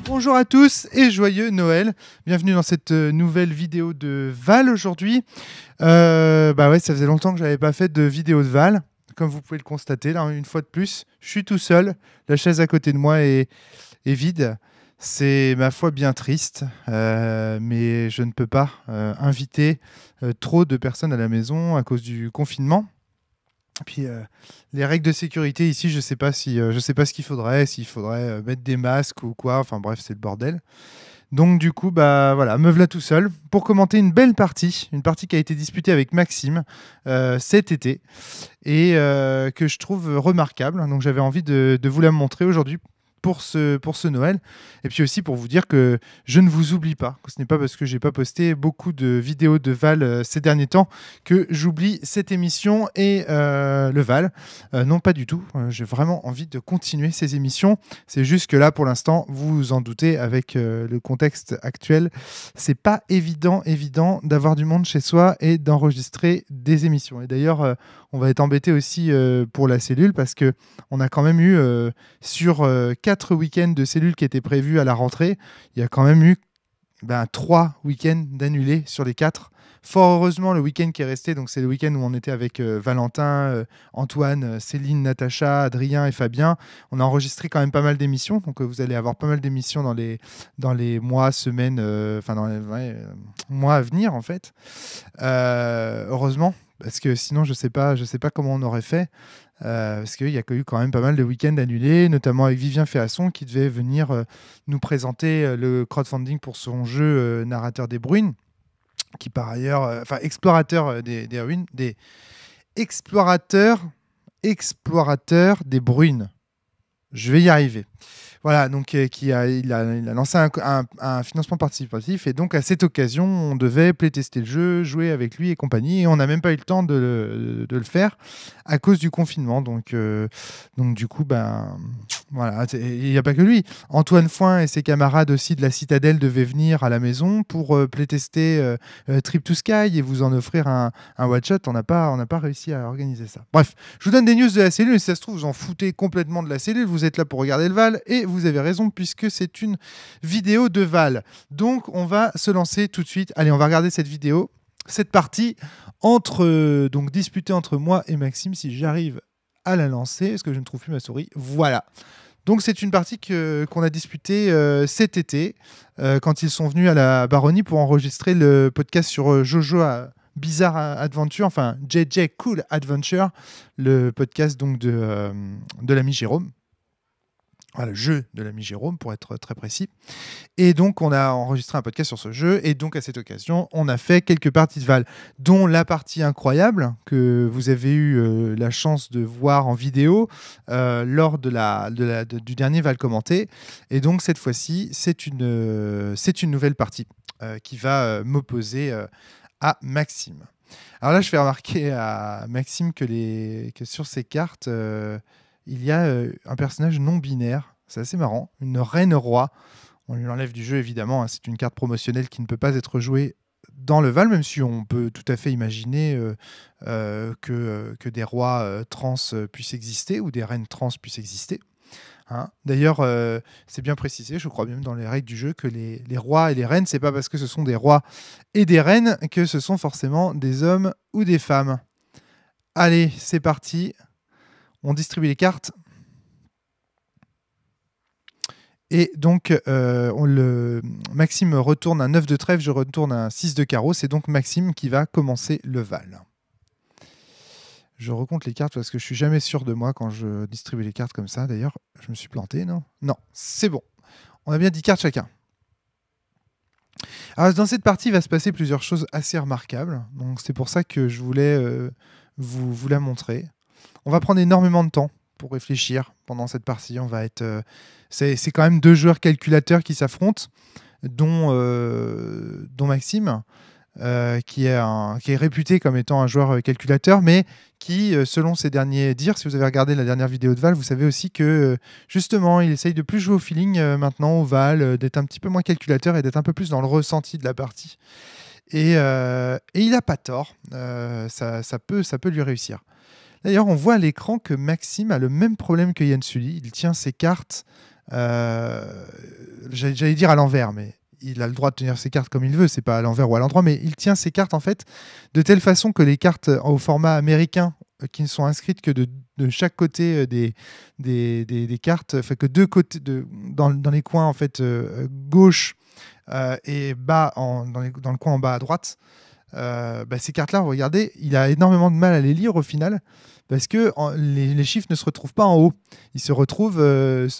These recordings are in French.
Bonjour à tous et joyeux Noël. Bienvenue dans cette nouvelle vidéo de Val aujourd'hui. Ça faisait longtemps que je n'avais pas fait de vidéo de Val. Comme vous pouvez le constater, là, une fois de plus, je suis tout seul. La chaise à côté de moi est vide. C'est ma foi bien triste, mais je ne peux pas inviter trop de personnes à la maison à cause du confinement. Puis les règles de sécurité ici, je sais pas ce qu'il faudrait, s'il faudrait mettre des masques ou quoi. Enfin bref, c'est le bordel. Donc du coup, me voilà tout seul pour commenter une belle partie, une partie qui a été disputée avec Maxime cet été et que je trouve remarquable. Donc j'avais envie de vous la montrer aujourd'hui pour ce Noël, et puis aussi pour vous dire que je ne vous oublie pas, que ce n'est pas parce que j'ai pas posté beaucoup de vidéos de Val ces derniers temps que j'oublie cette émission et le Val. Non, pas du tout. J'ai vraiment envie de continuer ces émissions. C'est juste que là, pour l'instant, vous vous en doutez, avec le contexte actuel, c'est pas évident d'avoir du monde chez soi et d'enregistrer des émissions. Et d'ailleurs, on va être embêté aussi pour la cellule, parce que on a quand même eu sur 4 week-ends de cellules qui étaient prévus à la rentrée, il y a quand même eu 3 week-ends d'annulés sur les 4. Fort heureusement, le week-end qui est resté, donc c'est le week-end où on était avec Valentin, Antoine, Céline, Natacha, Adrien et Fabien. On a enregistré quand même pas mal d'émissions, donc vous allez avoir pas mal d'émissions dans les mois, semaines, dans les mois à venir en fait. Heureusement, parce que sinon je sais pas comment on aurait fait. Parce qu'il y a eu quand même pas mal de week-ends annulés, notamment avec Vivien Féasson qui devait venir nous présenter le crowdfunding pour son jeu Narrateur des Bruines, qui par ailleurs, explorateur des ruines, explorateur des Bruines. Je vais y arriver. Voilà, donc il a lancé un financement participatif, et donc à cette occasion, on devait playtester le jeu, jouer avec lui et compagnie, et on n'a même pas eu le temps de le faire à cause du confinement. Donc du coup, voilà, il n'y a pas que lui. Antoine Foin et ses camarades aussi de la Citadelle devaient venir à la maison pour playtester Trip to Sky et vous en offrir un one-shot. On n'a pas réussi à organiser ça. Bref, je vous donne des news de la cellule, et si ça se trouve, vous en foutez complètement de la cellule. Vous êtes là pour regarder le Val, et vous avez raison, puisque c'est une vidéo de Val. Donc on va se lancer tout de suite. Allez, on va regarder cette vidéo, cette partie disputée entre moi et Maxime, si j'arrive à la lancer. Est-ce que je ne trouve plus ma souris? Voilà. Donc c'est une partie qu'on a disputée cet été, quand ils sont venus à la Baronnie pour enregistrer le podcast sur Jojo Bizarre Adventure, enfin JJ Cool Adventure, le podcast donc de l'ami Jérôme. Le jeu de l'ami Jérôme, pour être très précis. Et donc, on a enregistré un podcast sur ce jeu. Et donc, à cette occasion, on a fait quelques parties de Val, dont la partie incroyable que vous avez eu la chance de voir en vidéo lors du dernier Val commenté. Et donc, cette fois-ci, c'est une nouvelle partie qui va m'opposer à Maxime. Alors là, je fais remarquer à Maxime que sur ces cartes... il y a un personnage non binaire, c'est assez marrant, une reine-roi. On lui enlève du jeu évidemment, hein, c'est une carte promotionnelle qui ne peut pas être jouée dans le Val, même si on peut tout à fait imaginer que des rois trans puissent exister, ou des reines trans puissent exister. Hein. D'ailleurs, c'est bien précisé, je crois même dans les règles du jeu, que les rois et les reines, c'est pas parce que ce sont des rois et des reines que ce sont forcément des hommes ou des femmes. Allez, c'est parti. On distribue les cartes. Et donc, Maxime retourne un 9 de trèfle, je retourne un 6 de carreau. C'est donc Maxime qui va commencer le Val. Je recompte les cartes parce que je suis jamais sûr de moi quand je distribue les cartes comme ça. D'ailleurs, je me suis planté, non? Non, c'est bon. On a bien 10 cartes chacun. Alors, dans cette partie, il va se passer plusieurs choses assez remarquables. Donc, c'est pour ça que je voulais vous la montrer. On va prendre énormément de temps pour réfléchir pendant cette partie. On va être, c'est quand même 2 joueurs calculateurs qui s'affrontent, dont Maxime, qui est réputé comme étant un joueur calculateur, mais qui, selon ses derniers dires, si vous avez regardé la dernière vidéo de Val, vous savez aussi que justement, il essaye de plus jouer au feeling maintenant au Val, d'être un petit peu moins calculateur et d'être un peu plus dans le ressenti de la partie. Et il n'a pas tort. Ça peut lui réussir. D'ailleurs, on voit à l'écran que Maxime a le même problème que Yann Sully. Il tient ses cartes, j'allais dire à l'envers, mais il a le droit de tenir ses cartes comme il veut. C'est pas à l'envers ou à l'endroit, mais il tient ses cartes en fait de telle façon que les cartes au format américain qui ne sont inscrites que de chaque côté des cartes, enfin que deux côtés dans les coins en fait gauche et bas dans le coin en bas à droite. Ces cartes-là, regardez, il a énormément de mal à les lire au final parce que les chiffres ne se retrouvent pas en haut, ils se retrouvent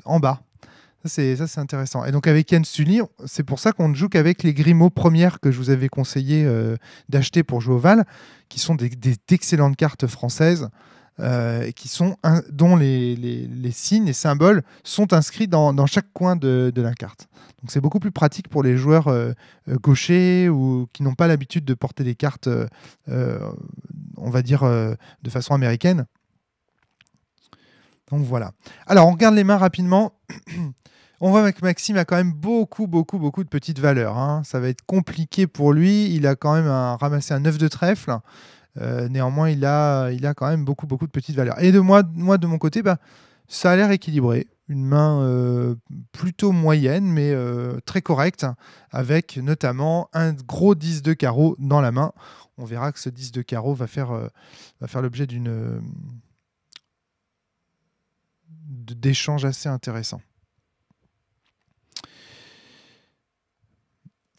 en bas. Ça, c'est intéressant. Et donc avec Yann Sully, c'est pour ça qu'on ne joue qu'avec les Grimaud premières que je vous avais conseillé d'acheter pour jouer au Val, qui sont d'excellentes cartes françaises, dont les signes, les symboles sont inscrits dans chaque coin de la carte. Donc c'est beaucoup plus pratique pour les joueurs gauchers ou qui n'ont pas l'habitude de porter des cartes, on va dire, de façon américaine. Donc voilà. Alors on regarde les mains rapidement. On voit que Maxime a quand même beaucoup de petites valeurs, hein. Ça va être compliqué pour lui. Il a quand même ramassé un 9 de trèfle. Néanmoins, il a quand même beaucoup de petites valeurs. Et moi de mon côté, ça a l'air équilibré. Une main plutôt moyenne, mais très correcte, avec notamment un gros 10 de carreau dans la main. On verra que ce 10 de carreau va faire l'objet d'échanges assez intéressants.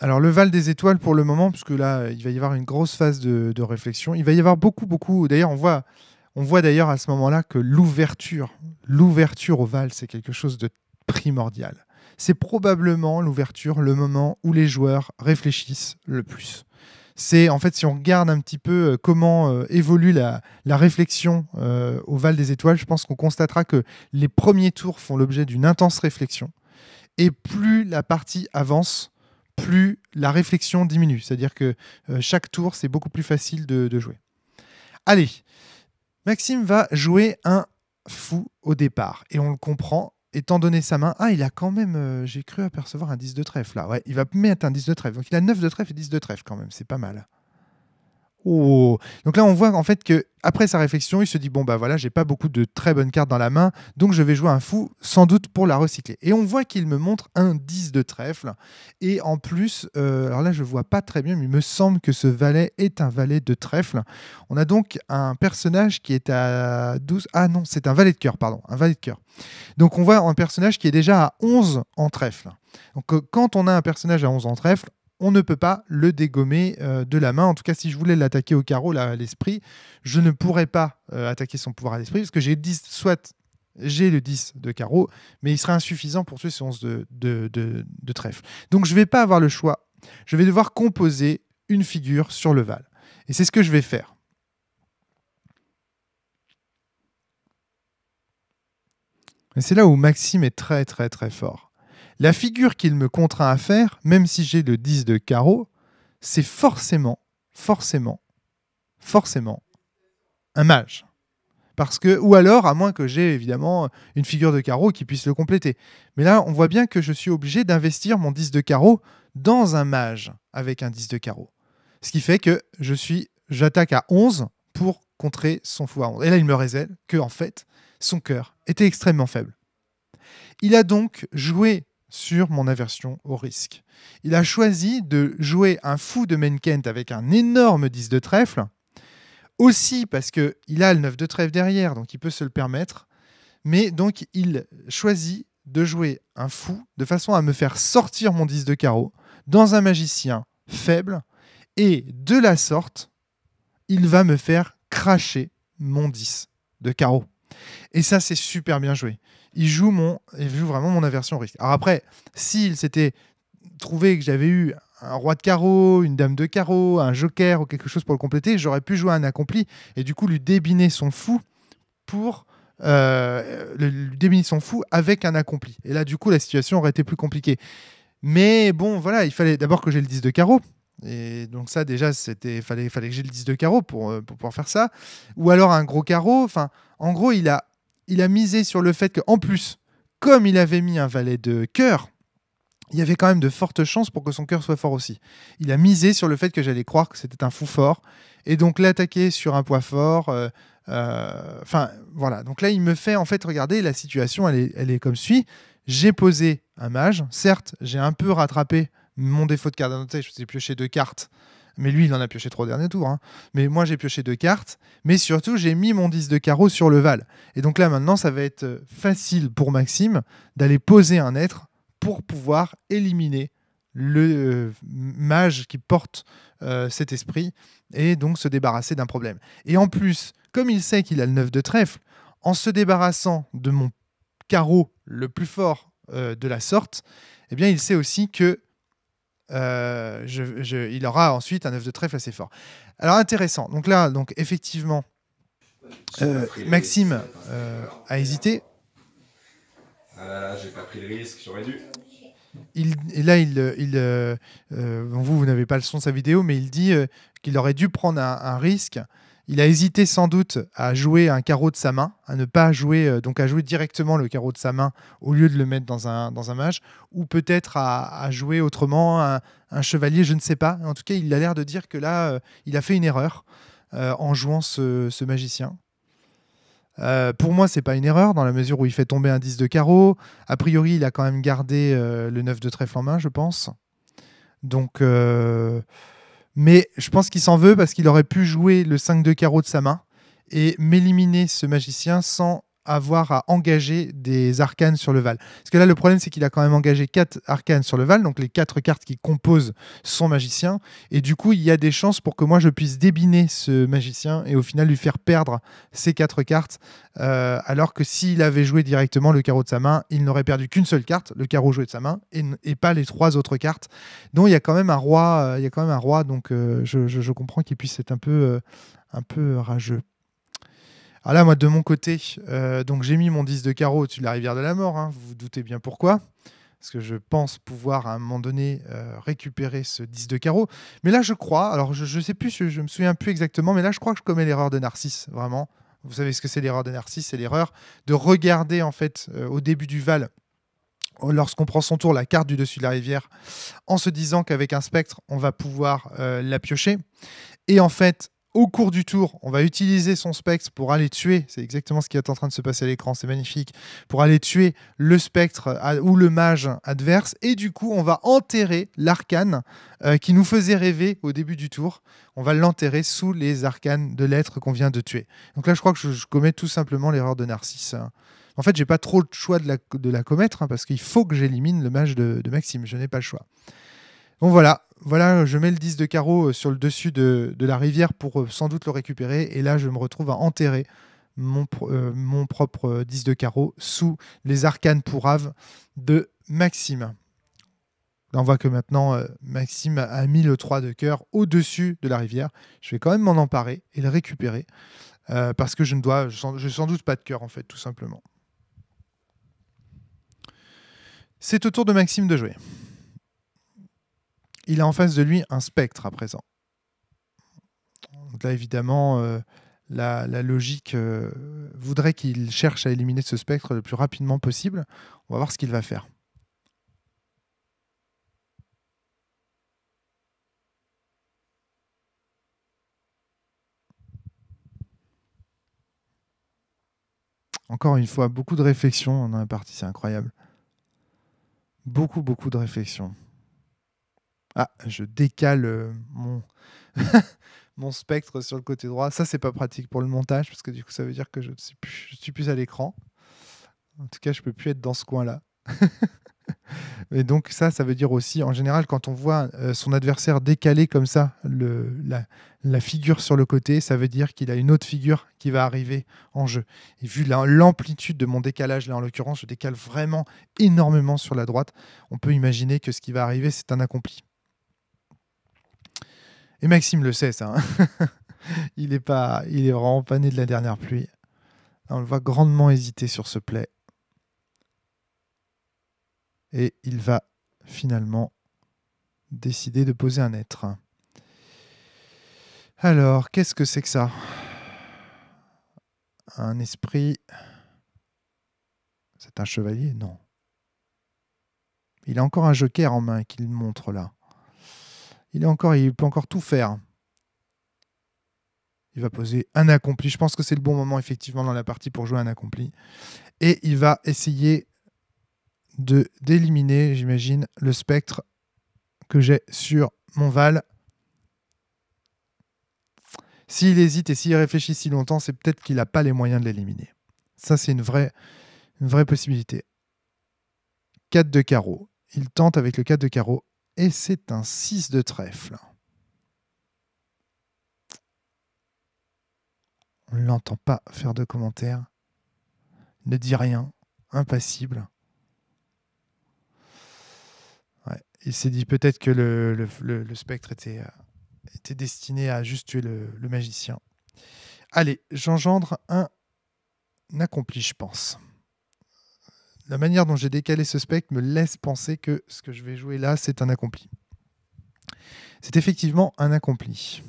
Alors le Val des Étoiles pour le moment, puisque là il va y avoir une grosse phase de réflexion. Il va y avoir beaucoup. D'ailleurs on voit d'ailleurs à ce moment-là que l'ouverture au Val, c'est quelque chose de primordial. C'est probablement l'ouverture, le moment où les joueurs réfléchissent le plus. C'est en fait, si on regarde un petit peu comment évolue la réflexion au Val des Étoiles, je pense qu'on constatera que les premiers tours font l'objet d'une intense réflexion. Et plus la partie avance, plus la réflexion diminue. C'est-à-dire que chaque tour, c'est beaucoup plus facile de jouer. Allez, Maxime va jouer un fou au départ. Et on le comprend, étant donné sa main. Ah, il a quand même, j'ai cru apercevoir un 10 de trèfle là. Ouais, il va mettre un 10 de trèfle. Donc il a 9 de trèfle et 10 de trèfle quand même. C'est pas mal. Oh. Donc là, on voit en fait que après sa réflexion, il se dit bon bah voilà, j'ai pas beaucoup de très bonnes cartes dans la main, donc je vais jouer un fou, sans doute pour la recycler. Et on voit qu'il me montre un 10 de trèfle. Et en plus, alors là je vois pas très bien, mais il me semble que ce valet est un valet de trèfle. On a donc un personnage qui est à 12. Ah non, c'est un valet de cœur, pardon, un valet de cœur. Donc on voit un personnage qui est déjà à 11 en trèfle. Donc quand on a un personnage à 11 en trèfle, on ne peut pas le dégommer de la main. En tout cas, si je voulais l'attaquer au carreau, là, à l'esprit, je ne pourrais pas attaquer son pouvoir à l'esprit, parce que j'ai le 10 de carreau, mais il serait insuffisant pour tuer ce 11 de trèfle. Donc je ne vais pas avoir le choix. Je vais devoir composer une figure sur le Val. Et c'est ce que je vais faire. Et c'est là où Maxime est très fort. La figure qu'il me contraint à faire, même si j'ai le 10 de carreau, c'est forcément un mage. Ou alors, à moins que j'ai évidemment une figure de carreau qui puisse le compléter. Mais là, on voit bien que je suis obligé d'investir mon 10 de carreau dans un mage avec un 10 de carreau. Ce qui fait que j'attaque à 11 pour contrer son fou à 11. Et là, il me révèle que, en fait, son cœur était extrêmement faible. Il a donc joué sur mon aversion au risque. Il a choisi de jouer un fou de Menkent avec un énorme 10 de trèfle, aussi parce qu'il a le 9 de trèfle derrière, donc il peut se le permettre, mais donc il choisit de jouer un fou de façon à me faire sortir mon 10 de carreau dans un magicien faible, et de la sorte, il va me faire cracher mon 10 de carreau. Et ça, c'est super bien joué. Il joue vraiment mon aversion au risque. Alors après, s'il s'était trouvé que j'avais eu un roi de carreau, une dame de carreau, un joker ou quelque chose pour le compléter, j'aurais pu jouer un accompli et du coup lui débiner son fou avec un accompli. Et là, du coup, la situation aurait été plus compliquée. Mais bon, voilà, il fallait d'abord que j'ai le 10 de carreau. Et donc ça, déjà, fallait que j'ai le 10 de carreau pour pouvoir faire ça. Ou alors un gros carreau. Enfin, en gros, il a misé sur le fait qu'en plus, comme il avait mis un valet de cœur, il y avait quand même de fortes chances pour que son cœur soit fort aussi. Il a misé sur le fait que j'allais croire que c'était un fou fort, et donc l'attaquer sur un poids fort. Enfin, voilà. Donc là, il me fait, en fait, regardez, la situation, elle est comme suit. J'ai posé un mage. Certes, j'ai un peu rattrapé mon défaut de carte d'identité. Je faisais piocher 2 cartes. Mais lui, il en a pioché 3 au dernier tour, hein. Mais moi, j'ai pioché 2 cartes. Mais surtout, j'ai mis mon 10 de carreau sur le Val. Et donc là, maintenant, ça va être facile pour Maxime d'aller poser un être pour pouvoir éliminer le mage qui porte cet esprit et donc se débarrasser d'un problème. Et en plus, comme il sait qu'il a le 9 de trèfle, en se débarrassant de mon carreau le plus fort de la sorte, eh bien, il sait aussi que il aura ensuite un 9 de trèfle assez fort. Alors intéressant. Donc là, donc effectivement, Maxime a hésité. Ah là là, j'ai pas pris le risque, j'aurais dû. Vous n'avez pas le son de sa vidéo, mais il dit qu'il aurait dû prendre un risque. Il a hésité sans doute à jouer un carreau de sa main, à ne pas jouer, donc à jouer directement le carreau de sa main au lieu de le mettre dans un mage, ou peut-être à jouer autrement un chevalier, je ne sais pas. En tout cas, il a l'air de dire que là, il a fait une erreur en jouant ce magicien. Pour moi, c'est pas une erreur dans la mesure où il fait tomber un 10 de carreau. A priori, il a quand même gardé le 9 de trèfle en main, je pense. Donc, mais je pense qu'il s'en veut parce qu'il aurait pu jouer le 5 de carreau de sa main et m'éliminer ce magicien sans avoir à engager des arcanes sur le Val. Parce que là, le problème, c'est qu'il a quand même engagé 4 arcanes sur le Val, donc les 4 cartes qui composent son magicien. Et du coup, il y a des chances pour que moi, je puisse débiner ce magicien et au final lui faire perdre ces 4 cartes. Alors que s'il avait joué directement le carreau de sa main, il n'aurait perdu qu'une seule carte, le carreau joué de sa main, et pas les 3 autres cartes. Donc il y a quand même un roi, donc je comprends qu'il puisse être un peu rageux. Alors là, moi, de mon côté, donc j'ai mis mon 10 de carreau au-dessus de la rivière de la mort, hein, vous vous doutez bien pourquoi. Parce que je pense pouvoir à un moment donné récupérer ce 10 de carreau. Mais là, je crois, alors je sais plus, je me souviens plus exactement, mais là, je crois que je commets l'erreur de Narcisse, vraiment. Vous savez ce que c'est l'erreur de Narcisse? C'est l'erreur de regarder, en fait, au début du Val, lorsqu'on prend son tour, la carte du dessus de la rivière, en se disant qu'avec un spectre, on va pouvoir la piocher. Et en fait, au cours du tour, on va utiliser son spectre pour aller tuer, c'est exactement ce qui est en train de se passer à l'écran, c'est magnifique, pour aller tuer le spectre ou le mage adverse, et du coup, on va enterrer l'arcane qui nous faisait rêver au début du tour. On va l'enterrer sous les arcanes de l'être qu'on vient de tuer. Donc là, je crois que je commets tout simplement l'erreur de Narcisse. En fait, j'ai pas trop le choix de la commettre, hein, parce qu'il faut que j'élimine le mage de Maxime, je n'ai pas le choix. Bon voilà, je mets le 10 de carreau sur le dessus de la rivière pour sans doute le récupérer. Et là, je me retrouve à enterrer mon propre 10 de carreau sous les arcanes pourraves de Maxime. Là, on voit que maintenant, Maxime a mis le 3 de cœur au-dessus de la rivière. Je vais quand même m'en emparer et le récupérer. Parce que je n'ai sans doute pas de cœur, en fait, tout simplement. C'est au tour de Maxime de jouer. Il a en face de lui un spectre à présent. Donc là, évidemment, la logique voudrait qu'il cherche à éliminer ce spectre le plus rapidement possible. On va voir ce qu'il va faire. Encore une fois, beaucoup de réflexion dans la partie, c'est incroyable. Beaucoup de réflexion. Ah, je décale mon... mon spectre sur le côté droit. Ça, c'est pas pratique pour le montage, parce que du coup, ça veut dire que je suis plus à l'écran. En tout cas, je peux plus être dans ce coin-là. Et donc ça veut dire aussi, en général, quand on voit son adversaire décaler comme ça la figure sur le côté, ça veut dire qu'il a une autre figure qui va arriver en jeu. Et vu l'amplitude de mon décalage, là en l'occurrence, je décale vraiment énormément sur la droite, on peut imaginer que ce qui va arriver, c'est un accompli. Et Maxime le sait, ça. Hein. Il est vraiment pas né de la dernière pluie. Là, on le voit grandement hésiter sur ce play. Et il va finalement décider de poser un être. Alors, qu'est-ce que c'est que ça? Un esprit... C'est un chevalier? Non. Il a encore un joker en main qu'il montre là. Il peut encore tout faire. Il va poser un accompli. Je pense que c'est le bon moment, effectivement, dans la partie pour jouer un accompli. Et il va essayer d'éliminer, j'imagine, le spectre que j'ai sur mon Val. S'il hésite et s'il réfléchit si longtemps, c'est peut-être qu'il n'a pas les moyens de l'éliminer. Ça, c'est une vraie possibilité. 4 de carreau. Il tente avec le 4 de carreau. Et c'est un 6 de trèfle. On ne l'entend pas faire de commentaires. Ne dit rien. Impassible. Ouais. Il s'est dit peut-être que le spectre était destiné à juste tuer le magicien. Allez, j'engendre un accompli, je pense. La manière dont j'ai décalé ce spectre me laisse penser que ce que je vais jouer là, c'est un accompli. C'est effectivement un accompli.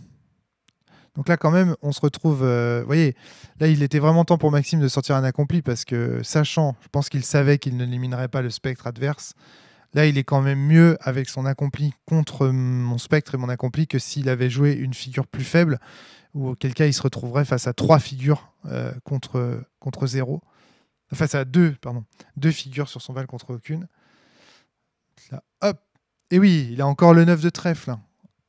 Donc là, quand même, on se retrouve... Vous voyez, là, il était vraiment temps pour Maxime de sortir un accompli parce que, sachant, je pense qu'il savait qu'il n'éliminerait pas le spectre adverse. Là, il est quand même mieux avec son accompli contre mon spectre et mon accompli que s'il avait joué une figure plus faible, ou auquel cas il se retrouverait face à 3 figures contre 0. Face à 2 figures sur son Val contre aucune. Là, hop. Et oui, il a encore le 9 de trèfle.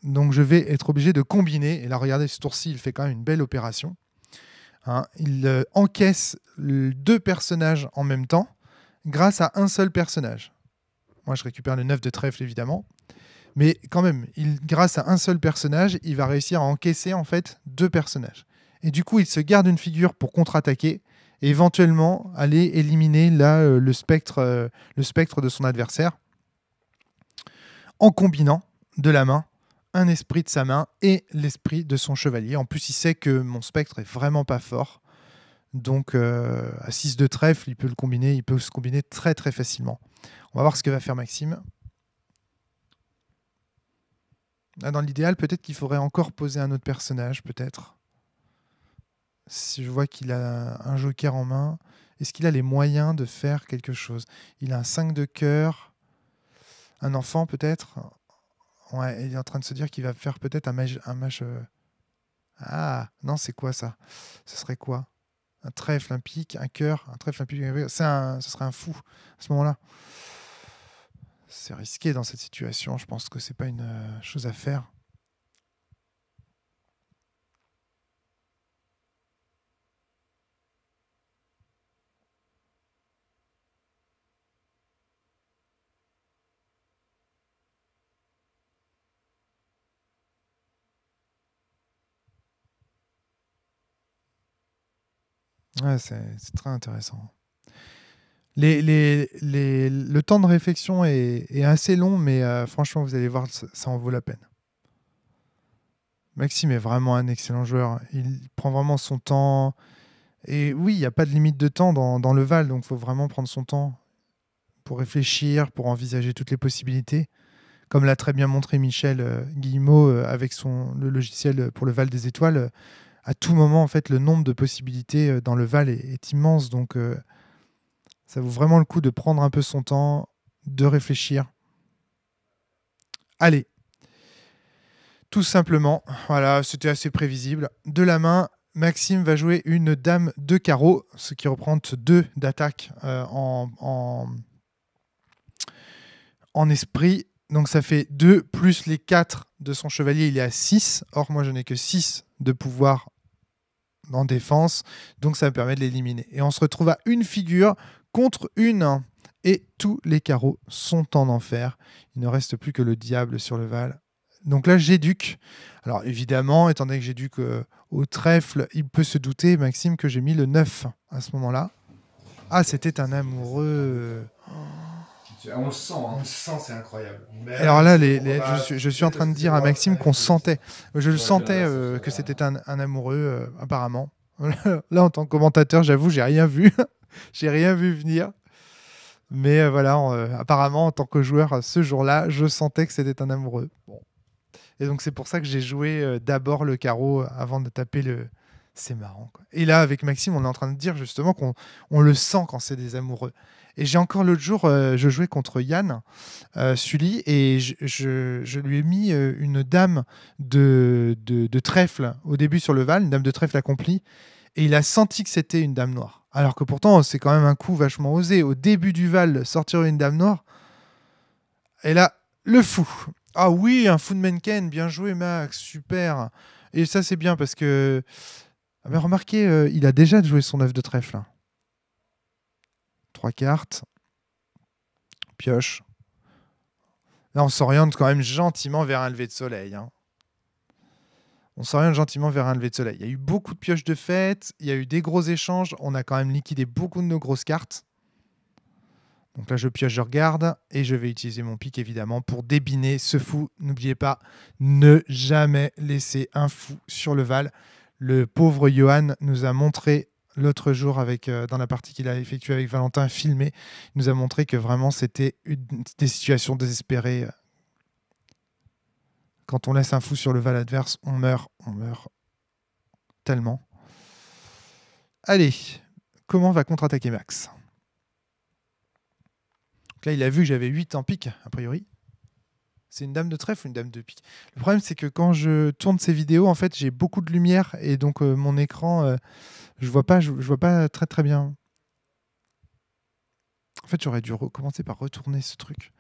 Donc je vais être obligé de combiner. Et là, regardez, ce tour-ci, il fait quand même une belle opération. Hein, il encaisse 2 personnages en même temps grâce à un seul personnage. Moi, je récupère le 9 de trèfle, évidemment. Mais quand même, grâce à un seul personnage, il va réussir à encaisser en fait 2 personnages. Et du coup, il se garde une figure pour contre-attaquer et éventuellement aller éliminer là, le spectre de son adversaire en combinant de la main un esprit de sa main et l'esprit de son chevalier. En plus, il sait que mon spectre est vraiment pas fort. Donc, à 6 de trèfle, il peut se combiner très très facilement. On va voir ce que va faire Maxime. Là, dans l'idéal, peut-être qu'il faudrait encore poser un autre personnage, peut-être. Si je vois qu'il a un joker en main, est-ce qu'il a les moyens de faire quelque chose? Il a un 5 de cœur, un enfant peut-être. Ouais, il est en train de se dire qu'il va faire peut-être un mage. Ah, non, c'est quoi ça? Ce serait quoi? Un trèfle, un pique, un cœur, un trèfle, un pique. Ce serait un fou à ce moment-là. C'est risqué dans cette situation. Je pense que c'est pas une chose à faire. Ouais, c'est très intéressant. Le temps de réflexion est assez long, mais franchement, vous allez voir, ça en vaut la peine. Maxime est vraiment un excellent joueur. Il prend vraiment son temps. Et oui, il n'y a pas de limite de temps dans le Val, donc il faut vraiment prendre son temps pour réfléchir, pour envisager toutes les possibilités. Comme l'a très bien montré Michel Guillemot avec le logiciel pour le Val des Étoiles, à tout moment, en fait, le nombre de possibilités dans le Val est immense. Donc, ça vaut vraiment le coup de prendre un peu son temps, de réfléchir. Allez. Tout simplement, voilà, c'était assez prévisible. De la main, Maxime va jouer une dame de carreau, ce qui représente 2 d'attaque en esprit. Donc ça fait 2 plus les 4 de son chevalier, il est à 6. Or, moi, je n'ai que 6 de pouvoir en défense. Donc ça me permet de l'éliminer. Et on se retrouve à une figure contre une. Et tous les carreaux sont en enfer. Il ne reste plus que le diable sur le Val. Donc là, j'éduque. Alors évidemment, étant donné que j'éduque au trèfle, il peut se douter, Maxime, que j'ai mis le 9 à ce moment-là. Ah, c'était un amoureux. On le sent, hein. On le sent, c'est incroyable. Mais alors là, je suis en train de dire à Maxime qu'on sentait. Je le sentais que c'était un amoureux, apparemment. Là, en tant que commentateur, j'avoue, j'ai rien vu. J'ai rien vu venir. Mais voilà, apparemment, en tant que joueur, ce jour-là, je sentais que c'était un amoureux. Bon. Et donc, c'est pour ça que j'ai joué d'abord le carreau avant de taper C'est marrant, quoi. Et là, avec Maxime, on est en train de dire justement qu'on le sent quand c'est des amoureux. Et j'ai encore l'autre jour, je jouais contre Yann, Sully, et je lui ai mis une dame de trèfle au début sur le Val, une dame de trèfle accomplie, et il a senti que c'était une dame noire. Alors que pourtant, c'est quand même un coup vachement osé. Au début du Val, sortir une dame noire. Et là, le fou. Ah oui, un fou de Menken, bien joué Max, super. Et ça, c'est bien parce que... Ah ben, remarquez, il a déjà joué son œuf de trèfle. Là. 3 cartes. Pioche. Là, on s'oriente quand même gentiment vers un lever de soleil. Hein. On s'oriente gentiment vers un lever de soleil. Il y a eu beaucoup de pioches de fête, il y a eu des gros échanges, on a quand même liquidé beaucoup de nos grosses cartes. Donc là, je pioche, je regarde, et je vais utiliser mon pic, évidemment, pour débiner ce fou. N'oubliez pas, ne jamais laisser un fou sur le Val. Le pauvre Johan nous a montré l'autre jour, dans la partie qu'il a effectuée avec Valentin, filmé, il nous a montré que vraiment, c'était des situations désespérées. Quand on laisse un fou sur le Val adverse, on meurt tellement. Allez, comment va contre-attaquer Max ? Donc là, il a vu que j'avais 8 en pique, a priori. C'est une dame de trèfle ou une dame de pique ? Le problème, c'est que quand je tourne ces vidéos, en fait, j'ai beaucoup de lumière et donc mon écran, je vois pas très très bien. En fait, j'aurais dû recommencer par retourner ce truc.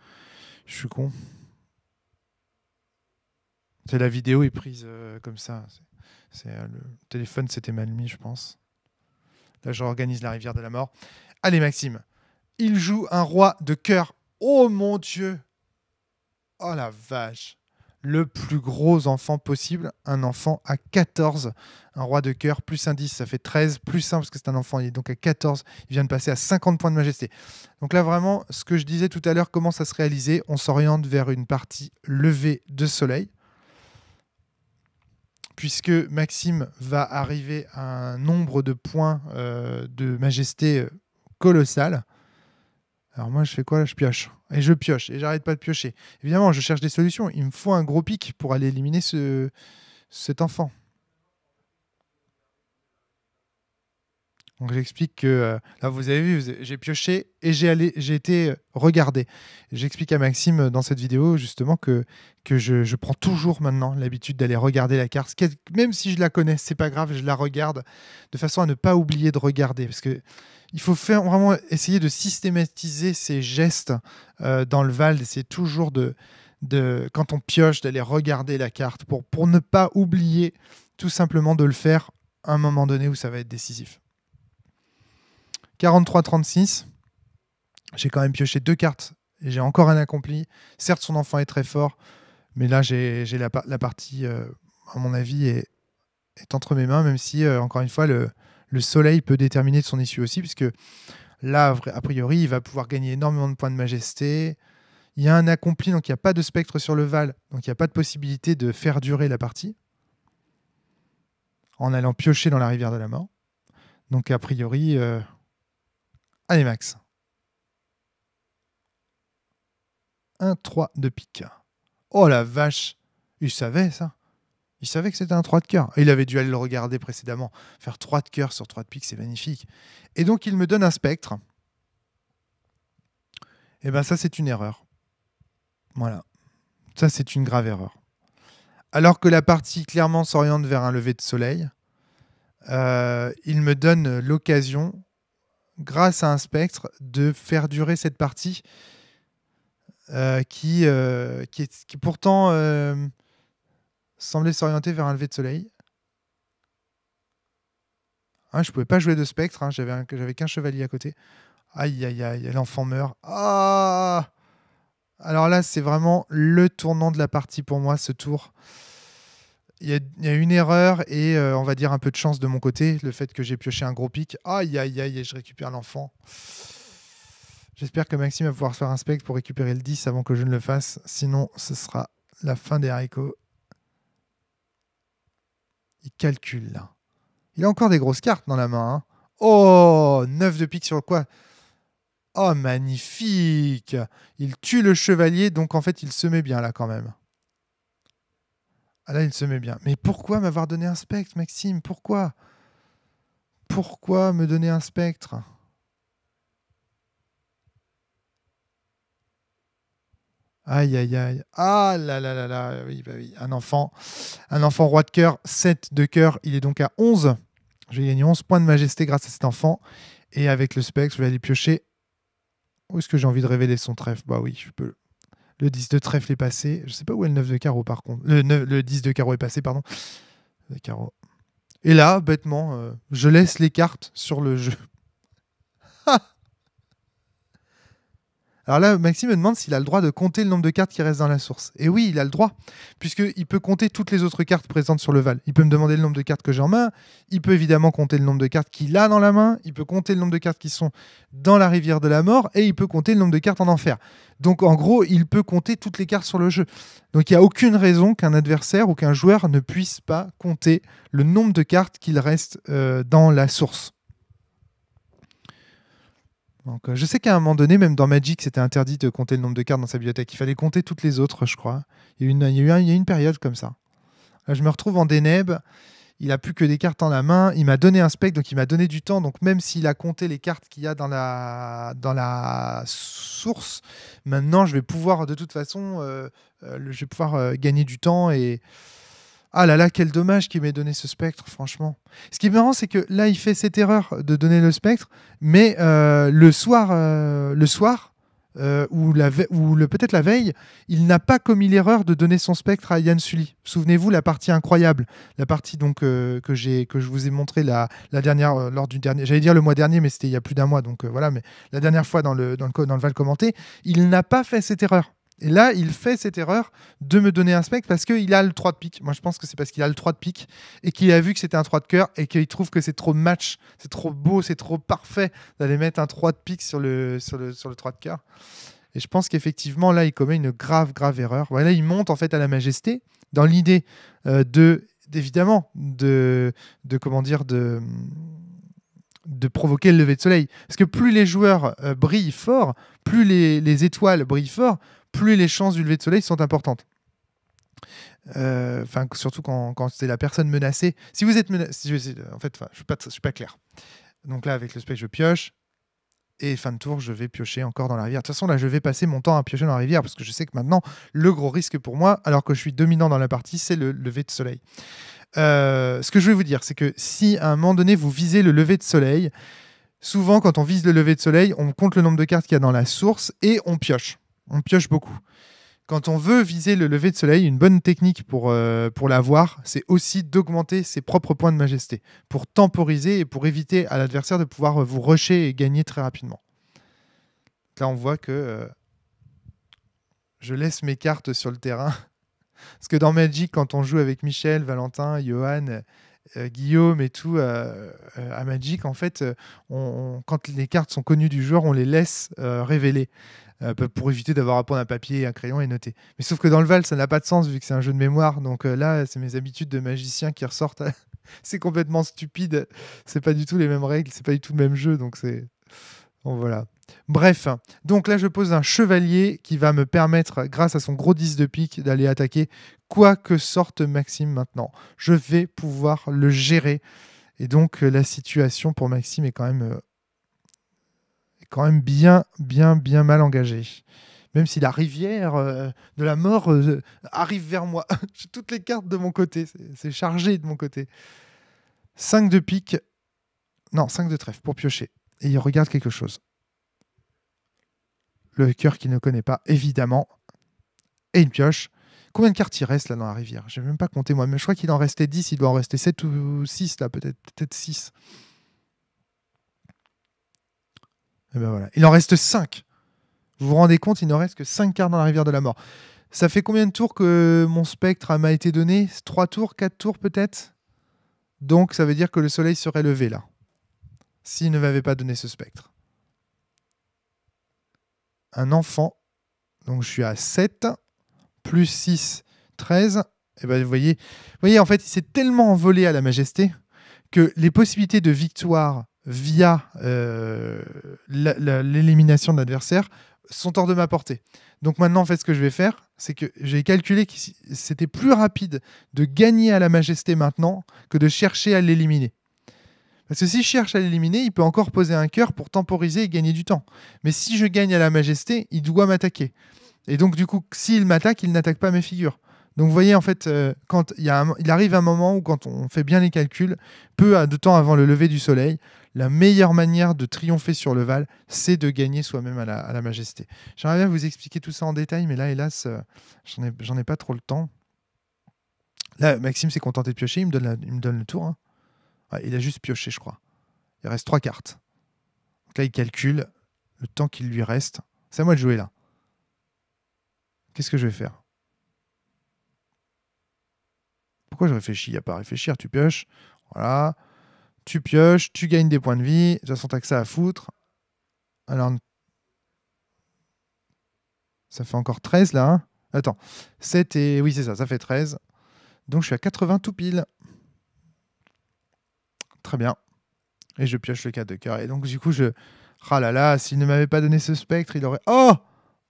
Je suis con. C'est la vidéo est prise comme ça. Le téléphone s'était mal mis, je pense. Là, je réorganise la rivière de la mort. Allez, Maxime. Il joue un roi de cœur. Oh mon Dieu! Oh la vache! Le plus gros enfant possible. Un enfant à 14. Un roi de cœur, plus un 10, ça fait 13. Plus 1, parce que c'est un enfant, il est donc à 14. Il vient de passer à 50 points de majesté. Donc là, vraiment, ce que je disais tout à l'heure commence à se réaliser. On s'oriente vers une partie levée de soleil. Puisque Maxime va arriver à un nombre de points de majesté colossal. Alors moi, je fais quoi là ? Je pioche. Et je pioche. Et j'arrête pas de piocher. Évidemment, je cherche des solutions. Il me faut un gros pic pour aller éliminer cet enfant. Donc j'explique que, là vous avez vu, j'ai pioché et j'ai été regardé. J'explique à Maxime dans cette vidéo justement que je prends toujours maintenant l'habitude d'aller regarder la carte. Même si je la connais, c'est pas grave, je la regarde de façon à ne pas oublier de regarder. Parce que il faut vraiment essayer de systématiser ces gestes dans le Val. C'est toujours quand on pioche, d'aller regarder la carte pour ne pas oublier tout simplement de le faire à un moment donné où ça va être décisif. 43-36. J'ai quand même pioché 2 cartes et j'ai encore un accompli. Certes, son enfant est très fort, mais là, j'ai la partie, à mon avis, est entre mes mains, même si, encore une fois, le soleil peut déterminer de son issue aussi, puisque là, a priori, il va pouvoir gagner énormément de points de majesté. Il y a un accompli, donc il n'y a pas de spectre sur le Val, donc il n'y a pas de possibilité de faire durer la partie en allant piocher dans la rivière de la mort. Donc, a priori... Allez, Max. 1-3 de pique. Oh la vache. Il savait ça. Il savait que c'était un 3 de cœur. Il avait dû aller le regarder précédemment. Faire 3 de cœur sur 3 de pique, c'est magnifique. Et donc, il me donne un spectre. Et bien ça, c'est une erreur. Voilà. Ça, c'est une grave erreur. Alors que la partie clairement s'oriente vers un lever de soleil, il me donne l'occasion, grâce à un spectre, de faire durer cette partie qui pourtant semblait s'orienter vers un lever de soleil. Hein, je ne pouvais pas jouer de spectre, hein, j'avais qu'un chevalier à côté. Aïe, aïe, aïe, l'enfant meurt. Ah! Alors là, c'est vraiment le tournant de la partie pour moi, ce tour. Il y a une erreur et on va dire un peu de chance de mon côté, le fait que j'ai pioché un gros pic. Aïe, aïe, aïe, et je récupère l'enfant. J'espère que Maxime va pouvoir faire un spectre pour récupérer le 10 avant que je ne le fasse. Sinon, ce sera la fin des haricots. Il calcule là. Il a encore des grosses cartes dans la main. Hein. Oh, 9 de pique sur quoi ? Oh, magnifique. Il tue le chevalier, donc en fait, il se met bien là quand même. Ah là, il se met bien. Mais pourquoi m'avoir donné un spectre, Maxime ? Pourquoi ? pourquoi me donner un spectre? Aïe, aïe, aïe. Ah là là là là. Oui, bah oui. Un enfant roi de cœur, 7 de cœur. Il est donc à 11. Je vais gagner 11 points de majesté grâce à cet enfant. Et avec le spectre, je vais aller piocher. Où est-ce que j'ai envie de révéler son trèfle? Bah oui, je peux. Le 10 de trèfle est passé. Je sais pas où est le 9 de carreau par contre. Le 10 de carreau est passé, pardon. Le carreau. Et là, bêtement, je laisse les cartes sur le jeu. Alors là, Maxime me demande s'il a le droit de compter le nombre de cartes qui restent dans la source. Et oui, il a le droit, puisqu'il peut compter toutes les autres cartes présentes sur le Val. Il peut me demander le nombre de cartes que j'ai en main, il peut évidemment compter le nombre de cartes qu'il a dans la main, il peut compter le nombre de cartes qui sont dans la rivière de la mort, et il peut compter le nombre de cartes en enfer. Donc en gros, il peut compter toutes les cartes sur le jeu. Donc il n'y a aucune raison qu'un adversaire ou qu'un joueur ne puisse pas compter le nombre de cartes qu'il reste dans la source. Donc, je sais qu'à un moment donné, même dans Magic, c'était interdit de compter le nombre de cartes dans sa bibliothèque. Il fallait compter toutes les autres, je crois. Il y a eu une période comme ça. Là, je me retrouve en Deneb. Il a plus que des cartes en la main. Il m'a donné un spec, donc il m'a donné du temps. Donc même s'il a compté les cartes qu'il y a dans la source, maintenant je vais pouvoir de toute façon, je vais pouvoir gagner du temps et ah là là, quel dommage qu'il m'ait donné ce spectre, franchement. Ce qui est marrant, c'est que là, il fait cette erreur de donner le spectre, mais le soir ou peut-être la veille, il n'a pas commis l'erreur de donner son spectre à Yann Sully. Souvenez-vous, la partie incroyable, la partie donc que je vous ai montré la dernière lors du dernier, j'allais dire le mois dernier, mais c'était il y a plus d'un mois, donc voilà, mais la dernière fois dans le Val commenté, il n'a pas fait cette erreur. Et là, il fait cette erreur de me donner un spectre parce qu'il a le 3 de pique. Moi, je pense que c'est parce qu'il a le 3 de pique et qu'il a vu que c'était un 3 de cœur et qu'il trouve que c'est trop match, c'est trop beau, c'est trop parfait d'aller mettre un 3 de pique sur le 3 de cœur. Et je pense qu'effectivement, là, il commet une grave erreur. Voilà, il monte en fait à la majesté dans l'idée évidemment, de provoquer le lever de soleil. Parce que plus les joueurs brillent fort, plus les étoiles brillent fort, plus les chances du lever de soleil sont importantes. Surtout quand c'est la personne menacée. Si vous êtes menacé, en fait, je suis pas clair. Donc là, avec le spec, je pioche. Et fin de tour, je vais piocher encore dans la rivière. De toute façon, là, je vais passer mon temps à piocher dans la rivière parce que je sais que maintenant, le gros risque pour moi, alors que je suis dominant dans la partie, c'est le lever de soleil. Ce que je vais vous dire, c'est que si à un moment donné, vous visez le lever de soleil, souvent, quand on vise le lever de soleil, on compte le nombre de cartes qu'il y a dans la source et on pioche. On pioche beaucoup. Quand on veut viser le lever de soleil, une bonne technique pour l'avoir, c'est aussi d'augmenter ses propres points de majesté, pour temporiser et pour éviter à l'adversaire de pouvoir vous rusher et gagner très rapidement. Là, on voit que je laisse mes cartes sur le terrain. Parce que dans Magic, quand on joue avec Michel, Valentin, Johan, Guillaume et tout, à Magic, en fait, quand les cartes sont connues du joueur, on les laisse révéler. Pour éviter d'avoir à prendre un papier, un crayon et noter. Mais sauf que dans le Val, ça n'a pas de sens vu que c'est un jeu de mémoire. Donc là, c'est mes habitudes de magicien qui ressortent. C'est complètement stupide. C'est pas du tout les mêmes règles, c'est pas du tout le même jeu. Donc c'est... Bon, voilà. Bref, donc là, je pose un chevalier qui va me permettre, grâce à son gros 10 de pique, d'aller attaquer quoi que sorte Maxime maintenant. Je vais pouvoir le gérer. Et donc, la situation pour Maxime est quand même bien mal engagé. Même si la rivière de la mort arrive vers moi. J'ai toutes les cartes de mon côté. C'est chargé de mon côté. 5 de pique. Non, 5 de trèfle pour piocher. Et il regarde quelque chose. Le cœur qu'il ne connaît pas, évidemment. Et il pioche. Combien de cartes il reste là dans la rivière? Je n'ai même pas compté moi. Mais je crois qu'il en restait 10. Il doit en rester 7 ou 6 là. Peut-être 6. Et ben voilà. Il en reste 5. Vous vous rendez compte, il ne reste que 5 cartes dans la rivière de la mort. Ça fait combien de tours que mon spectre m'a été donné? 3 tours, 4 tours peut-être? Donc ça veut dire que le soleil serait levé là. S'il ne m'avait pas donné ce spectre. Un enfant. Donc je suis à 7. Plus 6, 13. Et ben vous voyez, en fait, il s'est tellement envolé à la majesté que les possibilités de victoire via l'élimination de l'adversaire sont hors de ma portée. Donc maintenant, en fait, ce que je vais faire, c'est que j'ai calculé que c'était plus rapide de gagner à la majesté maintenant que de chercher à l'éliminer. Parce que si je cherche à l'éliminer, il peut encore poser un cœur pour temporiser et gagner du temps. Mais si je gagne à la majesté, il doit m'attaquer. Et donc, du coup, s'il m'attaque, il n'attaque pas mes figures. Donc, vous voyez, en fait, quand il arrive un moment où, quand on fait bien les calculs, peu de temps avant le lever du soleil, la meilleure manière de triompher sur le Val, c'est de gagner soi-même à la majesté. J'aimerais bien vous expliquer tout ça en détail, mais là, hélas, j'en ai pas trop le temps. Là, Maxime s'est contenté de piocher, il me donne le tour. Hein. Ouais, il a juste pioché, je crois. Il reste 3 cartes. Donc là, il calcule le temps qu'il lui reste. C'est à moi de jouer, là. Qu'est-ce que je vais faire? Pourquoi je réfléchis? Il n'y a pas à réfléchir, tu pioches. Voilà. Tu pioches, tu gagnes des points de vie. De toute façon, t'as que ça à foutre. Alors, ça fait encore 13, là. Hein. Attends. 7 et... Oui, c'est ça, ça fait 13. Donc, je suis à 80 tout pile. Très bien. Et je pioche le 4 de cœur. Et donc, du coup, ah là là, s'il ne m'avait pas donné ce spectre, il aurait... Oh!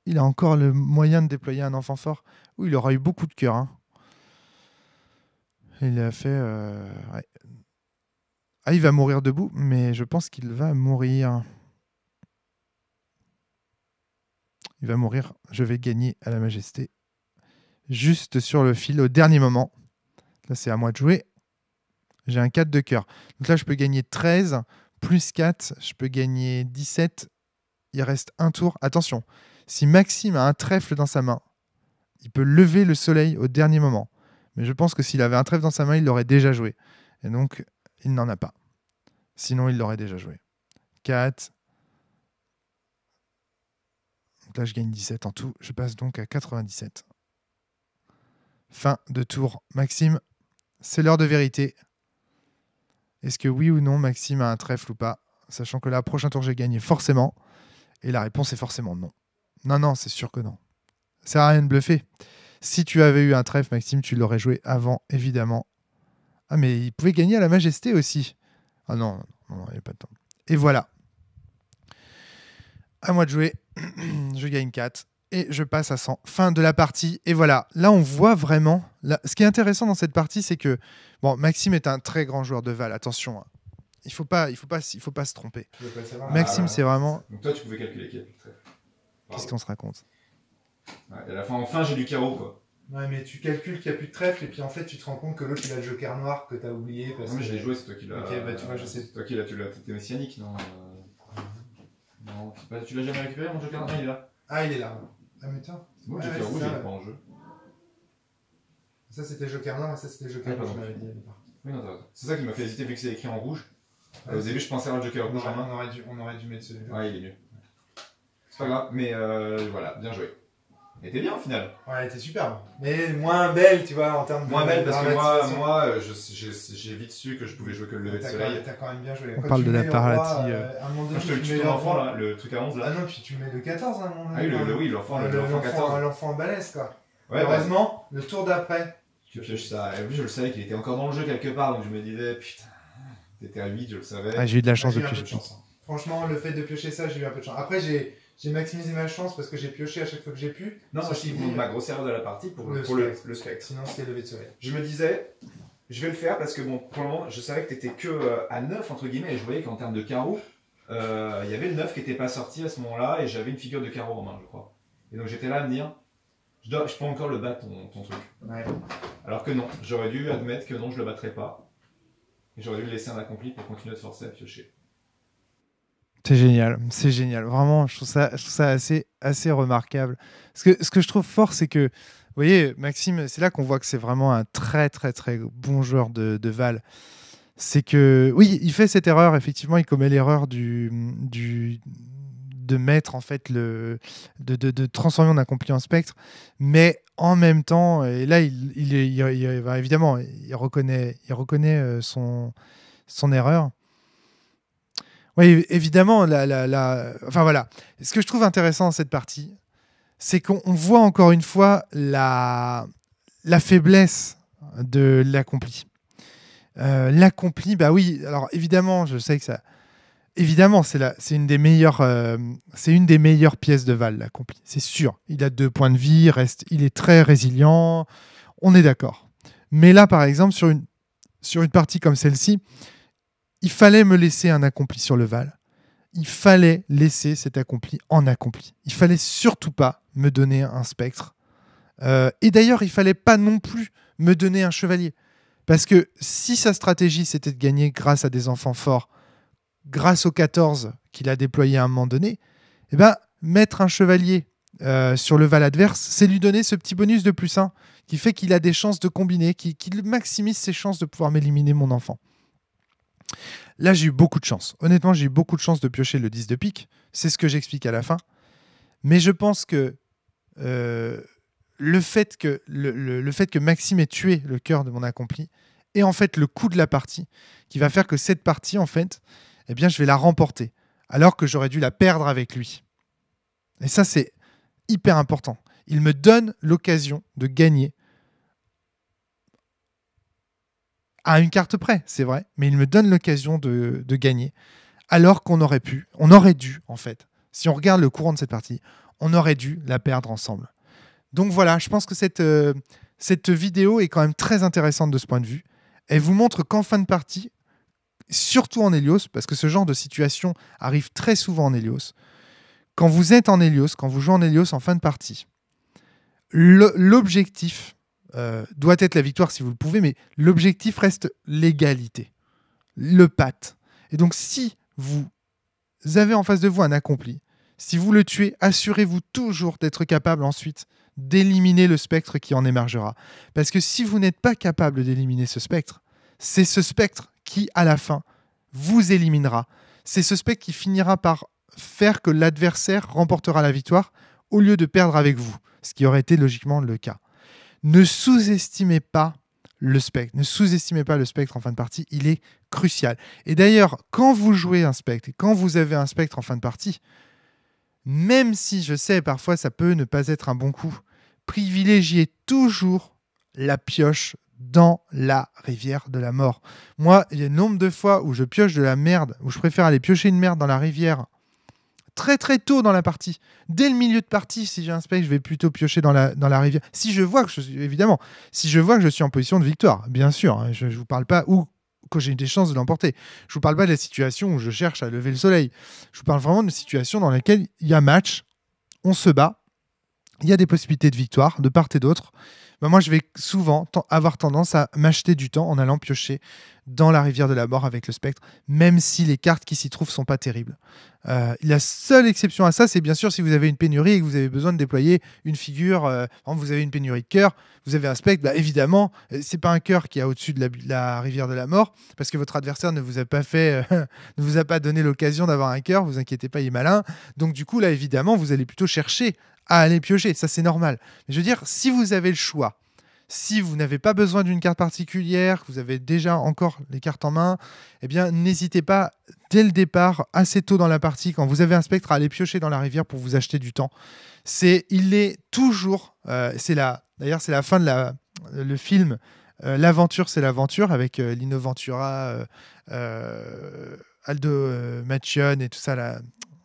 Il a encore le moyen de déployer un enfant fort. Ou il aura eu beaucoup de cœur. Hein. Il a fait... Ouais. Ah, il va mourir debout, mais je pense qu'il va mourir. Il va mourir. Je vais gagner à la majesté. Juste sur le fil, au dernier moment. Là, c'est à moi de jouer. J'ai un 4 de cœur. Donc là, je peux gagner 13, plus 4, je peux gagner 17. Il reste un tour. Attention, si Maxime a un trèfle dans sa main, il peut lever le soleil au dernier moment. Mais je pense que s'il avait un trèfle dans sa main, il l'aurait déjà joué. Et donc, il n'en a pas. Sinon, il l'aurait déjà joué. 4. Donc là, je gagne 17 en tout. Je passe donc à 97. Fin de tour. Maxime, c'est l'heure de vérité. Est-ce que oui ou non, Maxime a un trèfle ou pas? Sachant que là, prochain tour, j'ai gagné forcément. Et la réponse est forcément non. Non, c'est sûr que non. Ça sert à rien de bluffer. Si tu avais eu un trèfle, Maxime, tu l'aurais joué avant, évidemment. Ah, mais il pouvait gagner à la majesté aussi. Ah non, il n'y avait pas de temps. Et voilà. À moi de jouer. Je gagne 4. Et je passe à 100. Fin de la partie. Et voilà. Là, on voit vraiment... Là, ce qui est intéressant dans cette partie, c'est que... Bon, Maxime est un très grand joueur de Val. Attention. Hein. Il faut pas se tromper. Maxime, c'est vraiment... Donc toi, tu pouvais calculer qui a plus de trèfle. Qu'est-ce qu'on se raconte? Ouais, et à la fin, enfin, j'ai du carreau, quoi. Ouais, mais tu calcules qu'il n'y a plus de trèfle et puis en fait, tu te rends compte que l'autre, il a le joker noir que tu as oublié. Parce non, mais que... je l'ai joué, c'est toi qui l'as... Ok, bah tu vois, je sais. C'est toi qui l'as... T'étais messianique, non non, tu l'as jamais récupéré, mon joker? Non, il est là. Ah, il est là. Ah, mais tiens. C'est moi, le joker rouge, il est pas en jeu. Ça, c'était joker noir et ça, c'était joker rouge, je m'avais dit. Oui, non, c'est ça qui m'a fait hésiter vu que c'est écrit en rouge. Au début, je pensais à un joker rouge en main. On aurait dû mettre celui-là. Ouais, il est mieux. C'est pas grave, mais voilà, bien joué. Elle était bien au final. Ouais, elle était superbe. Mais moins belle, tu vois, en termes de... Moins belle parce que moi j'ai vite su que je pouvais jouer que le lever de soleil. T'as quand même bien joué. On parle de la parlatie. Je te le tue ton enfant là, le truc à 11 là. Ah non, puis tu mets le 14 à un moment donné. Ah oui, l'enfant 14. L'enfant balèze quoi. Ouais, heureusement, le tour d'après. Tu pioches ça. Et en plus, je le savais qu'il était encore dans le jeu quelque part, donc je me disais, putain, t'étais à 8, je le savais. Ah, j'ai eu de la chance de J'ai eu un peu piocher. chance, hein. Franchement, le fait de piocher ça, j'ai eu un peu de chance. Après, j'ai maximisé ma chance parce que j'ai pioché à chaque fois que j'ai pu. Non, moi je dis ma grosse erreur de la partie pour le spectre. Sinon, c'était levé de soleil. Je me disais, je vais le faire parce que bon, pour le moment, je savais que t'étais que à 9 entre guillemets, et je voyais qu'en termes de carreau, il y avait le 9 qui n'était pas sorti à ce moment-là, et j'avais une figure de carreau en main, je crois. Et donc j'étais là à me dire, je peux encore le battre ton truc. Ouais. Alors que non, j'aurais dû admettre que non, je le battrais pas. Et j'aurais dû le laisser un accompli pour continuer de forcer à piocher. C'est génial. Vraiment, je trouve ça assez remarquable. Ce que je trouve fort, c'est que, vous voyez, Maxime, c'est là qu'on voit que c'est vraiment un très bon joueur de Val. C'est que, oui, il fait cette erreur, effectivement, il commet l'erreur de mettre, en fait, de transformer en accompli en spectre, mais en même temps, et là, évidemment, il reconnaît son erreur. Oui, évidemment, enfin voilà. Ce que je trouve intéressant dans cette partie, c'est qu'on voit encore une fois la faiblesse de l'accompli. L'accompli, bah oui, alors évidemment, je sais que ça... Évidemment, c'est une des meilleures pièces de Val, l'accompli. C'est sûr. Il a 2 points de vie, il est très résilient, on est d'accord. Mais là, par exemple, sur une partie comme celle-ci, Il fallait me laisser un accompli sur le Val. Il fallait laisser cet accompli en accompli. Il fallait surtout pas me donner un spectre. Et d'ailleurs, il fallait pas non plus me donner un chevalier. Parce que si sa stratégie, c'était de gagner grâce à des enfants forts, grâce aux 14 qu'il a déployés à un moment donné, eh ben, mettre un chevalier sur le Val adverse, c'est lui donner ce petit bonus de +1 qui fait qu'il a des chances de combiner, qui maximise ses chances de pouvoir m'éliminer mon enfant. Là, j'ai eu beaucoup de chance. Honnêtement, j'ai eu beaucoup de chance de piocher le 10 de pique. C'est ce que j'explique à la fin. Mais je pense que le fait que Maxime ait tué le cœur de mon accompli est en fait le coup de la partie qui va faire que cette partie, en fait, eh bien, je vais la remporter alors que j'aurais dû la perdre avec lui. Et ça, c'est hyper important. Il me donne l'occasion de gagner à une carte près, c'est vrai, mais il me donne l'occasion de gagner, alors qu'on aurait pu, on aurait dû, en fait, si on regarde le courant de cette partie, on aurait dû la perdre ensemble. Donc voilà, je pense que cette vidéo est quand même très intéressante de ce point de vue. Elle vous montre qu'en fin de partie, surtout en Hélios, parce que ce genre de situation arrive très souvent en Hélios, quand vous êtes en Hélios, quand vous jouez en Hélios en fin de partie, l'objectif doit être la victoire si vous le pouvez, mais l'objectif reste l'égalité, le pat. Et donc si vous avez en face de vous un accompli, si vous le tuez, assurez-vous toujours d'être capable ensuite d'éliminer le spectre qui en émergera. Parce que si vous n'êtes pas capable d'éliminer ce spectre, c'est ce spectre qui, à la fin, vous éliminera. C'est ce spectre qui finira par faire que l'adversaire remportera la victoire au lieu de perdre avec vous, ce qui aurait été logiquement le cas. Ne sous-estimez pas le spectre. Ne sous-estimez pas le spectre en fin de partie. Il est crucial. Et d'ailleurs, quand vous jouez un spectre et quand vous avez un spectre en fin de partie, même si je sais parfois ça peut ne pas être un bon coup, privilégiez toujours la pioche dans la rivière de la mort. Moi, il y a un nombre de fois où je pioche de la merde, où je préfère aller piocher une merde dans la rivière très très tôt dans la partie. Dès le milieu de partie, si j'ai un spectre, je vais plutôt piocher dans la rivière. Si je vois que je suis en position de victoire, bien sûr, hein, je ne vous parle pas où que j'ai des chances de l'emporter. Je ne vous parle pas de la situation où je cherche à lever le soleil. Je vous parle vraiment de situation dans laquelle il y a match, on se bat, il y a des possibilités de victoire de part et d'autre. Ben moi, je vais souvent avoir tendance à m'acheter du temps en allant piocher dans la rivière de la mort avec le spectre, même si les cartes qui s'y trouvent ne sont pas terribles. La seule exception à ça, c'est bien sûr si vous avez une pénurie et que vous avez besoin de déployer une figure, par exemple, vous avez une pénurie de cœur, vous avez un spectre, bah évidemment, c'est pas un cœur qui est au-dessus de la rivière de la mort, parce que votre adversaire ne vous a pas ne vous a pas donné l'occasion d'avoir un cœur, vous inquiétez pas, il est malin. Donc du coup, là, évidemment, vous allez plutôt chercher à aller piocher, ça c'est normal. Mais je veux dire, si vous avez le choix, si vous n'avez pas besoin d'une carte particulière, que vous avez déjà encore les cartes en main, eh bien, n'hésitez pas, dès le départ, assez tôt dans la partie, quand vous avez un spectre, à aller piocher dans la rivière pour vous acheter du temps. Il est toujours... D'ailleurs, c'est la fin de le film L'aventure, c'est l'aventure, avec Lino Ventura, Aldo Machione et tout ça, là,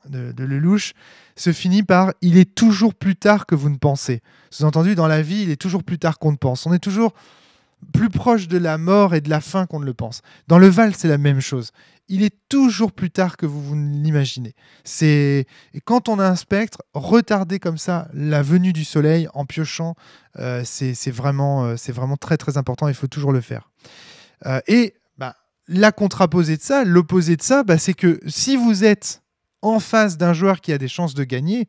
de Lelouch, se finit par « il est toujours plus tard que vous ne pensez ». Sous-entendu, dans la vie, il est toujours plus tard qu'on ne pense. On est toujours plus proche de la mort et de la fin qu'on ne le pense. Dans le Val, c'est la même chose. Il est toujours plus tard que vous ne l'imaginez. Et quand on a un spectre, retarder comme ça la venue du soleil en piochant, c'est vraiment très très important, il faut toujours le faire. La contraposée de ça, l'opposé de ça, c'est que si vous êtes en face d'un joueur qui a des chances de gagner,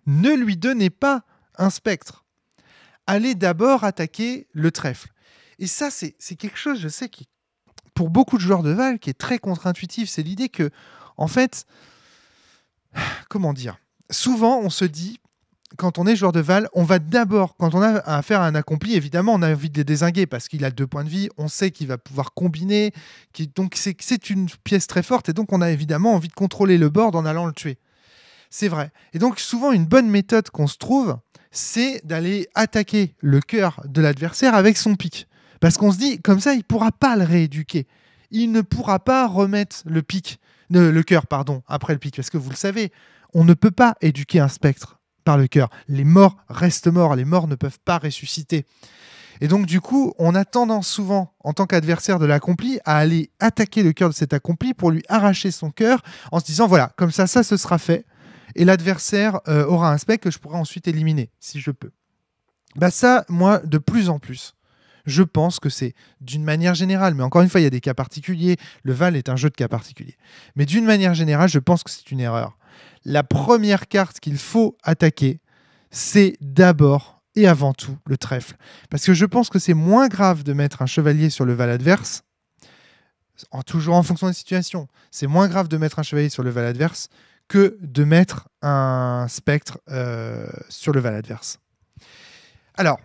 ne lui donnez pas un spectre. Allez d'abord attaquer le trèfle. Et ça, c'est quelque chose, je sais, qui, pour beaucoup de joueurs de Val, qui est très contre-intuitif. C'est l'idée que, en fait, comment dire, souvent on se dit, quand on est joueur de Val, on va d'abord, quand on a affaire à un accompli, évidemment, on a envie de les dézinguer parce qu'il a 2 points de vie, on sait qu'il va pouvoir combiner, donc c'est une pièce très forte, et donc on a évidemment envie de contrôler le board en allant le tuer. C'est vrai. Et donc souvent, une bonne méthode qu'on se trouve, c'est d'aller attaquer le cœur de l'adversaire avec son pic. Parce qu'on se dit, comme ça, il ne pourra pas le rééduquer. Il ne pourra pas remettre le cœur, après le pic. Parce que vous le savez, on ne peut pas éduquer un spectre par le cœur. Les morts restent morts, les morts ne peuvent pas ressusciter. Et donc, du coup, on a tendance souvent, en tant qu'adversaire de l'accompli, à aller attaquer le cœur de cet accompli pour lui arracher son cœur en se disant, voilà, comme ça ce sera fait. Et l'adversaire aura un spectre que je pourrai ensuite éliminer, si je peux. Bah ça, moi, de plus en plus, je pense que c'est d'une manière générale, mais encore une fois, il y a des cas particuliers. Le Val est un jeu de cas particuliers. Mais d'une manière générale, je pense que c'est une erreur. La première carte qu'il faut attaquer, c'est d'abord et avant tout le trèfle. Parce que je pense que c'est moins grave de mettre un chevalier sur le Val adverse, toujours en fonction des situations. C'est moins grave de mettre un chevalier sur le Val adverse que de mettre un spectre sur le Val adverse. Alors,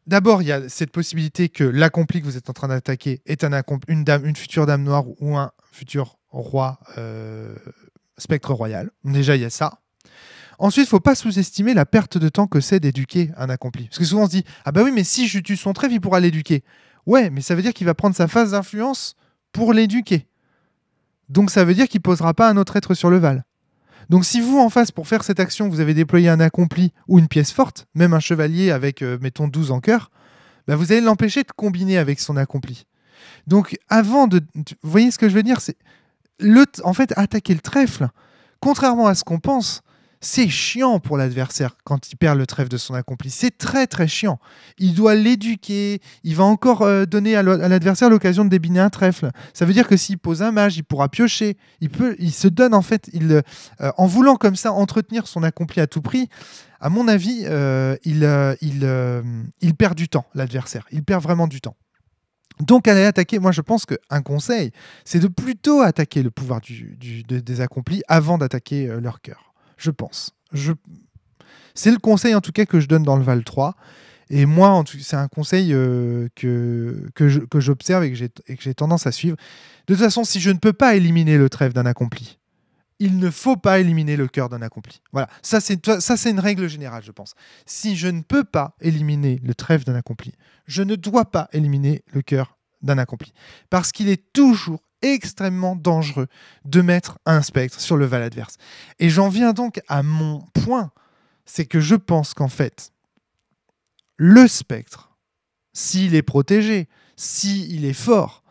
d'abord, il y a cette possibilité que l'accompli que vous êtes en train d'attaquer est une future dame noire ou un futur roi spectre royal. Déjà, il y a ça. Ensuite, il ne faut pas sous-estimer la perte de temps que c'est d'éduquer un accompli. Parce que souvent, on se dit « Ah bah oui, mais si je tue son trèfle, il pourra l'éduquer. » Ouais, mais ça veut dire qu'il va prendre sa phase d'influence pour l'éduquer. Donc, ça veut dire qu'il ne posera pas un autre être sur le Val. Donc si vous, en face, pour faire cette action, vous avez déployé un accompli ou une pièce forte, même un chevalier avec, mettons, 12 en cœur, bah, vous allez l'empêcher de combiner avec son accompli. Donc avant de... Vous voyez ce que je veux dire ? En fait, attaquer le trèfle, contrairement à ce qu'on pense, c'est chiant pour l'adversaire quand il perd le trèfle de son accompli. C'est très très chiant. Il doit l'éduquer, il va encore donner à l'adversaire l'occasion de débiner un trèfle. Ça veut dire que s'il pose un mage, il pourra piocher. Il se donne en fait, en voulant comme ça entretenir son accompli à tout prix, à mon avis, il perd du temps, l'adversaire. Il perd vraiment du temps. Donc, aller attaquer, moi je pense qu'un conseil, c'est de plutôt attaquer le pouvoir des accomplis avant d'attaquer leur cœur. Je pense. C'est le conseil en tout cas que je donne dans le Val 3. Et moi, c'est un conseil que j'observe et que j'ai tendance à suivre. De toute façon, si je ne peux pas éliminer le trèfle d'un accompli, il ne faut pas éliminer le cœur d'un accompli. Voilà, ça c'est une règle générale, je pense. Si je ne peux pas éliminer le trèfle d'un accompli, je ne dois pas éliminer le cœur d'un accompli. Parce qu'il est toujours extrêmement dangereux de mettre un spectre sur le Val adverse. Et j'en viens donc à mon point, c'est que je pense qu'en fait, le spectre, s'il est protégé, s'il est fort,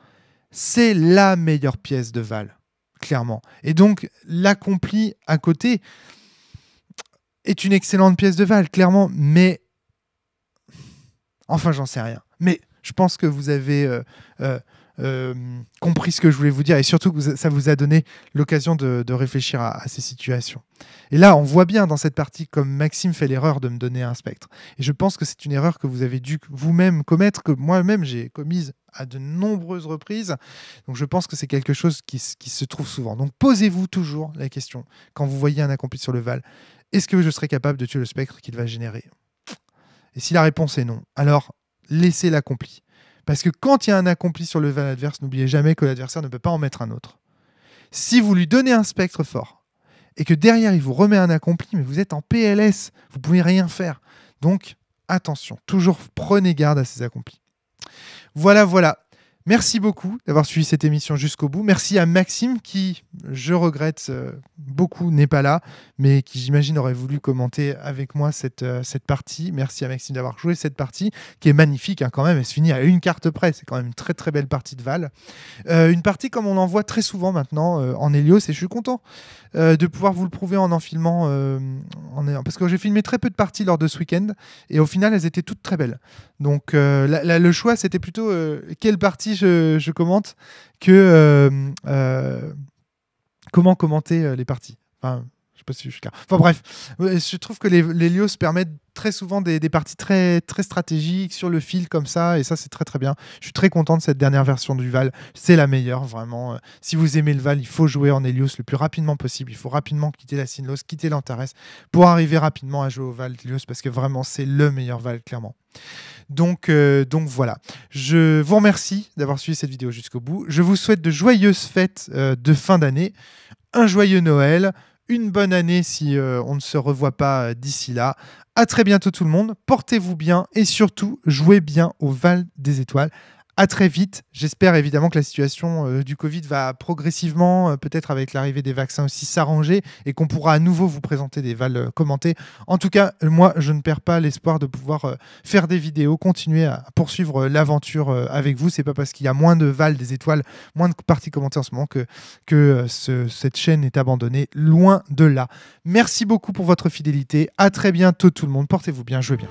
c'est la meilleure pièce de Val, clairement. Et donc, l'accompli à côté est une excellente pièce de Val, clairement, mais... Enfin, j'en sais rien. Mais je pense que vous avez... compris ce que je voulais vous dire et surtout que ça vous a donné l'occasion de réfléchir à ces situations. Et là, on voit bien dans cette partie comme Maxime fait l'erreur de me donner un spectre. Et je pense que c'est une erreur que vous avez dû vous-même commettre, que moi-même j'ai commise à de nombreuses reprises. Donc je pense que c'est quelque chose qui se trouve souvent. Donc posez-vous toujours la question, quand vous voyez un accompli sur le Val, est-ce que je serai capable de tuer le spectre qu'il va générer ? Et si la réponse est non, alors laissez l'accompli. Parce que quand il y a un accompli sur le Val adverse, n'oubliez jamais que l'adversaire ne peut pas en mettre un autre. Si vous lui donnez un spectre fort et que derrière il vous remet un accompli, mais vous êtes en PLS, vous ne pouvez rien faire. Donc attention, toujours prenez garde à ces accomplis. Voilà. Merci beaucoup d'avoir suivi cette émission jusqu'au bout. Merci à Maxime qui, je regrette beaucoup, n'est pas là, mais qui, j'imagine, aurait voulu commenter avec moi cette partie. Merci à Maxime d'avoir joué cette partie, qui est magnifique quand même. Elle se finit à une carte près. C'est quand même une très très belle partie de Val. Une partie comme on en voit très souvent maintenant en Hélios, et je suis content de pouvoir vous le prouver en filmant. Parce que j'ai filmé très peu de parties lors de ce week-end, et au final, elles étaient toutes très belles. Donc le choix, c'était plutôt quelle partie je commente que comment commenter les parties. Enfin, je sais pas si je suis clair. Enfin bref, je trouve que les Hélios permettent très souvent des parties très, très stratégiques sur le fil comme ça, et ça c'est très très bien. Je suis très content de cette dernière version du Val, c'est la meilleure vraiment. Si vous aimez le Val, il faut jouer en Hélios le plus rapidement possible, il faut rapidement quitter la Synlos, quitter l'Antares pour arriver rapidement à jouer au Val Hélios, parce que vraiment c'est le meilleur Val clairement. Donc voilà, je vous remercie d'avoir suivi cette vidéo jusqu'au bout. Je vous souhaite de joyeuses fêtes de fin d'année, un joyeux Noël, une bonne année si on ne se revoit pas d'ici là. À très bientôt tout le monde, portez-vous bien et surtout jouez bien au Val des Étoiles. À très vite. J'espère évidemment que la situation du Covid va progressivement, peut-être avec l'arrivée des vaccins aussi, s'arranger et qu'on pourra à nouveau vous présenter des Vals commentés. En tout cas, moi, je ne perds pas l'espoir de pouvoir faire des vidéos, continuer à poursuivre l'aventure avec vous. C'est pas parce qu'il y a moins de Vals, des étoiles, moins de parties commentées en ce moment que cette chaîne est abandonnée. Loin de là. Merci beaucoup pour votre fidélité. À très bientôt tout le monde. Portez-vous bien, jouez bien.